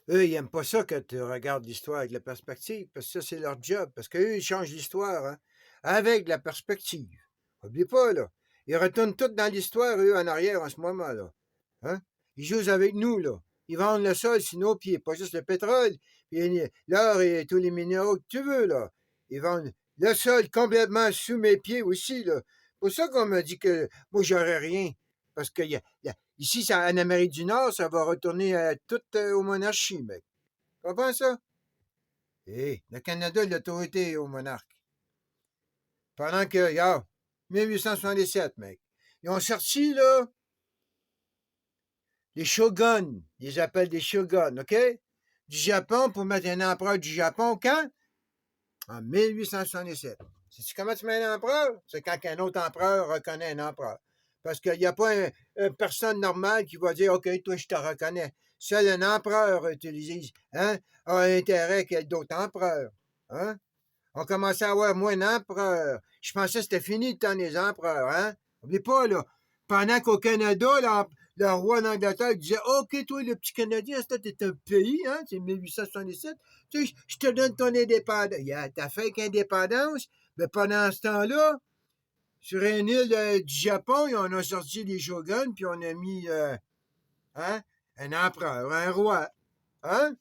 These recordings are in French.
Eux, ils n'aiment pas ça que tu regardes l'histoire avec la perspective, parce que ça, c'est leur job. Parce qu'eux, ils changent l'histoire, hein, avec la perspective. Oublie pas, là. Ils retournent tout dans l'histoire, eux, en arrière, en ce moment, là. Hein? Ils jouent avec nous, là. Ils vendent le sol sur nos pieds, pas juste le pétrole, puis l'or et tous les minéraux que tu veux, là. Ils vendent le sol complètement sous mes pieds aussi, là. C'est pour ça qu'on m'a dit que moi, j'aurais rien. Parce que ici, en Amérique du Nord, ça va retourner tout aux monarchies, mec. Tu comprends ça? Eh, le Canada, l'autorité est au monarque. Pendant que, regarde, 1877, mec. Ils ont sorti, là, les shoguns. Ils les appellent des shoguns, OK? Du Japon pour mettre un empereur du Japon quand? En 1877. Sais-tu comment tu mets un empereur? C'est quand un autre empereur reconnaît un empereur. Parce qu'il n'y a pas une personne normale qui va dire OK, toi, je te reconnais. Seul un empereur utilise, hein, a intérêt qu'il y ait d'autres empereurs. Hein? On commençait à avoir moins d'empereurs. Je pensais que c'était fini le temps des empereurs, hein? N'oublie pas, là. Pendant qu'au Canada, le roi d'Angleterre disait OK, toi, le petit Canadien, c'est un pays, hein? C'est 1877. Tu sais, je te donne ton indépendance. T'as fait qu'indépendance, mais pendant ce temps-là, sur une île du Japon, on a sorti les shoguns, puis on a mis hein, un empereur, un roi. Hein?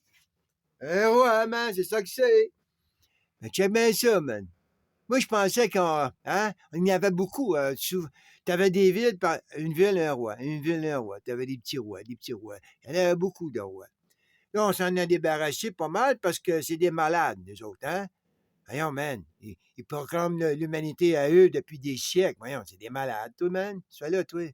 Un roi, man, c'est ça que c'est. Mais check bien ça, man. Moi, je pensais qu'on, hein, il y avait beaucoup. Tu avais des villes, une ville, un roi, une ville, un roi. Tu avais des petits rois, des petits rois. Il y en avait beaucoup de rois. Là, on s'en a débarrassé pas mal parce que c'est des malades, les autres, hein? Voyons, man. Ils proclament l'humanité à eux depuis des siècles. Voyons, c'est des malades, toi, man. Sois là, toi.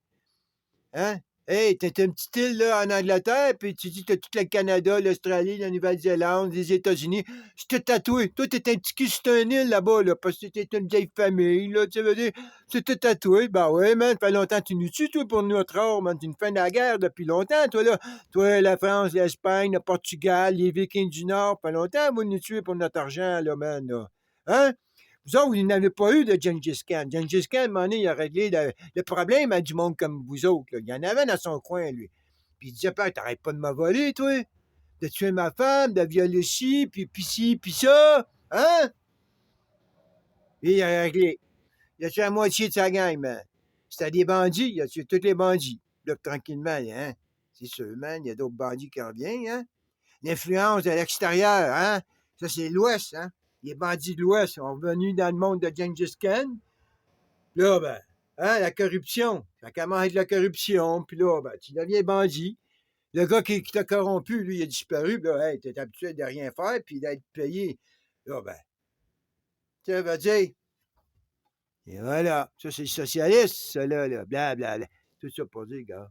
Hein? Hey, t'es une petite île là, en Angleterre, puis tu dis que t'as tout le Canada, l'Australie, la Nouvelle-Zélande, les États-Unis. C'est tout tatoué. Toi, t'es un petit cul sur une île là-bas, là, parce que t'es une vieille famille, là, tu veux dire. C'est tout tatoué. Ben ouais, man, ça fait longtemps que tu nous tues, toi, pour notre or, man. Tu nous fais de la guerre depuis longtemps, toi, là. Toi, la France, l'Espagne, le Portugal, les Vikings du Nord, ça fait longtemps, vous nous tuez pour notre argent, là, man, là. Hein? Vous autres, vous n'avez pas eu de Gengis Khan. Gengis Khan, à un moment donné, il a réglé le problème à du monde comme vous autres. Là. Il y en avait dans son coin, lui. Puis il disait, père, t'arrêtes pas de me voler, toi. De tuer ma femme, de violer ci, puis ci, puis ça. Hein? Et il a réglé. Il a tué la moitié de sa gang, man. C'était des bandits, il a tué tous les bandits. Là, tranquillement, hein? C'est sûr, man, il y a d'autres bandits qui reviennent, hein? L'influence de l'extérieur, hein? Ça, c'est l'Ouest, hein? Les bandits de l'Ouest sont venus dans le monde de Genghis Khan. Là, ben, hein, la corruption. Ça commence avec la corruption. Puis là, ben, tu deviens bandit. Le gars qui t'a corrompu, lui, il a disparu. Puis là, hey, t'es habitué de rien faire, puis d'être payé. Là, ben, ça veut dire, et voilà, ça, c'est le socialiste, ça, là, blablabla. Tout ça pour dire, gars.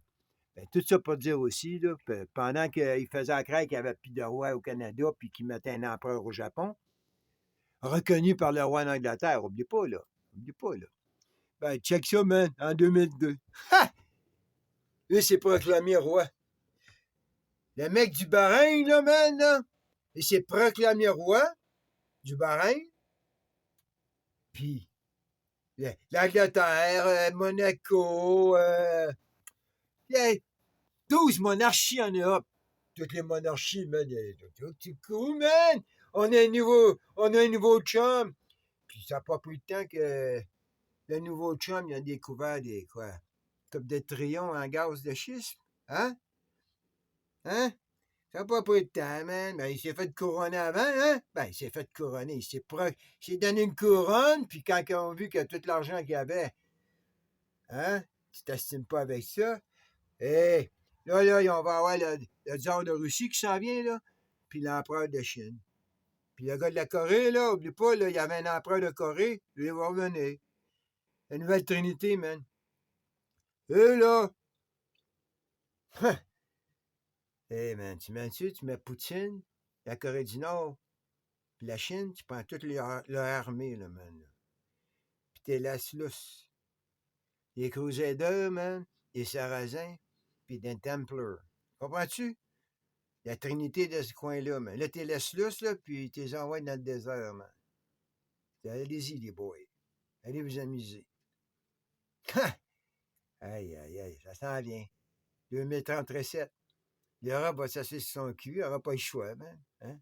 Ben, tout ça pour dire aussi, là, pendant qu'il faisait croire qu'il n'y avait plus de roi au Canada, puis qu'il mettait un empereur au Japon, reconnu par le roi d'Angleterre, oublie pas, là. Oublie pas, là. Ben, check ça, man, en 2002. Ha! Lui, c'est proclamé roi. Le mec du Bahreïn, là, man, là, il s'est proclamé roi du Bahreïn. Puis, l'Angleterre, Monaco, il y a 12 monarchies en Europe. Toutes les monarchies, man, c'est cool, man. On a un nouveau chum. Puis, ça n'a pas pris le temps que le nouveau chum, il a découvert des, quoi, comme des trayons en gaz de schiste. Hein? Hein? Ça n'a pas pris de temps, man. Ben, il s'est fait couronner avant, hein? Ben, il s'est fait couronner. Il s'est donné une couronne, puis quand ils ont vu que tout l'argent qu'il avait, hein? Tu t'estimes pas avec ça? Hé! Là, on va avoir le tsar de Russie qui s'en vient, là, puis l'empereur de Chine. Puis le gars de la Corée, là, oublie pas, là, il y avait un empereur de Corée, lui, il va revenir. La nouvelle Trinité, man. Eux, là, hé, man, tu mets Poutine, la Corée du Nord, puis la Chine, tu prends toute leur armée, là, man. Puis t'es Laslos. Les Crusaders, man, les Sarrasins, puis des Templars. Comprends-tu? La trinité de ce coin-là, man. Là, t'es Laslos, là, puis t'es envoyé dans le désert, man. Allez-y, les boys. Allez vous amuser. Aïe, aïe, aïe, ça s'en vient. 2037. L'Europe va s'asseoir sur son cul, il n'aura pas le choix, man. Hein?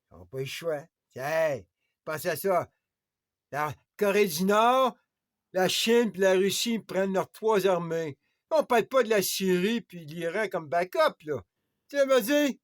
Il n'aura pas le choix. Hey, pensez à ça. La Corée du Nord, la Chine et la Russie prennent leurs 3 armées. On ne parle pas de la Syrie puis de l'Iran comme backup, là. Tu sais, me dire?